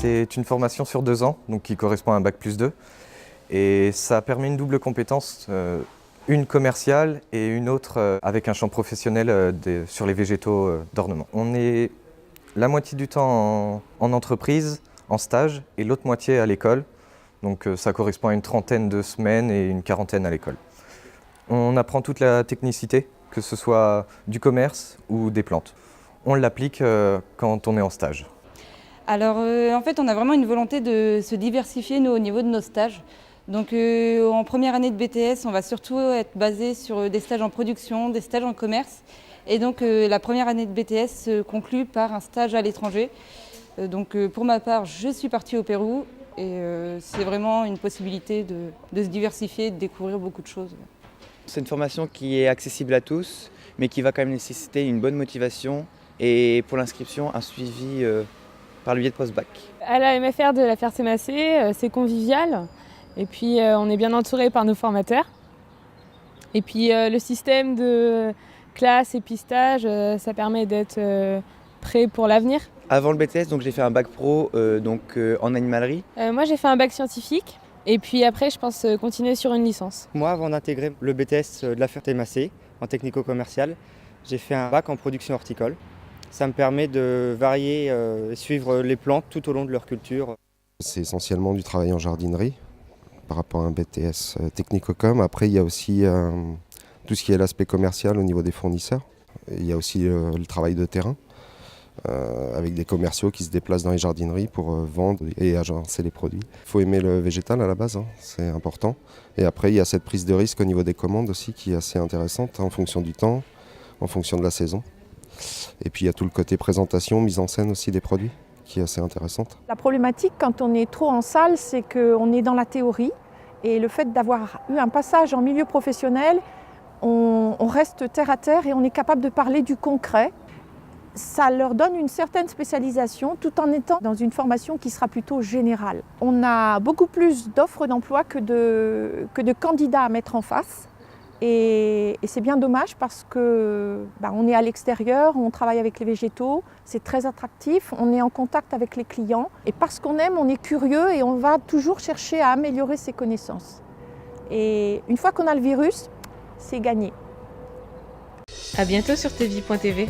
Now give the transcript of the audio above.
C'est une formation sur 2 ans, donc qui correspond à un bac+2. Et ça permet une double compétence, une commerciale et une autre avec un champ professionnel sur les végétaux d'ornement. On est la moitié du temps en entreprise, en stage, et l'autre moitié à l'école. Donc ça correspond à une trentaine de semaines et une quarantaine à l'école. On apprend toute la technicité, que ce soit du commerce ou des plantes. On l'applique quand on est en stage. Alors en fait, on a vraiment une volonté de se diversifier nous, au niveau de nos stages. Donc en première année de BTS, on va surtout être basé sur des stages en production, des stages en commerce. Et donc la première année de BTS se conclut par un stage à l'étranger. Donc pour ma part, je suis partie au Pérou et c'est vraiment une possibilité de se diversifier et de découvrir beaucoup de choses. C'est une formation qui est accessible à tous, mais qui va quand même nécessiter une bonne motivation et pour l'inscription, un suivi par le biais de post-bac. À la MFR de la Ferté-Macé, c'est convivial et puis on est bien entouré par nos formateurs. Et puis le système de classe et pistage, ça permet d'être prêt pour l'avenir. Avant le BTS, donc j'ai fait un bac pro en animalerie. Moi j'ai fait un bac scientifique et puis après je pense continuer sur une licence. Moi avant d'intégrer le BTS de la Ferté-Macé en technico-commercial, j'ai fait un bac en production horticole. Ça me permet de varier et suivre les plantes tout au long de leur culture. C'est essentiellement du travail en jardinerie par rapport à un BTS technico-com. Après il y a aussi tout ce qui est l'aspect commercial au niveau des fournisseurs. Il y a aussi le travail de terrain. Avec des commerciaux qui se déplacent dans les jardineries pour vendre et agencer les produits. Il faut aimer le végétal à la base, c'est important. Et après, il y a cette prise de risque au niveau des commandes aussi qui est assez intéressante en fonction du temps, en fonction de la saison. Et puis il y a tout le côté présentation, mise en scène aussi des produits qui est assez intéressante. La problématique quand on est trop en salle, c'est qu'on est dans la théorie et le fait d'avoir eu un passage en milieu professionnel, on reste terre à terre et on est capable de parler du concret. Ça leur donne une certaine spécialisation tout en étant dans une formation qui sera plutôt générale. On a beaucoup plus d'offres d'emploi que de candidats à mettre en face. Et c'est bien dommage parce que on est à l'extérieur, on travaille avec les végétaux, c'est très attractif, on est en contact avec les clients. Et parce qu'on aime, on est curieux et on va toujours chercher à améliorer ses connaissances. Et une fois qu'on a le virus, c'est gagné. À bientôt sur tvie.tv.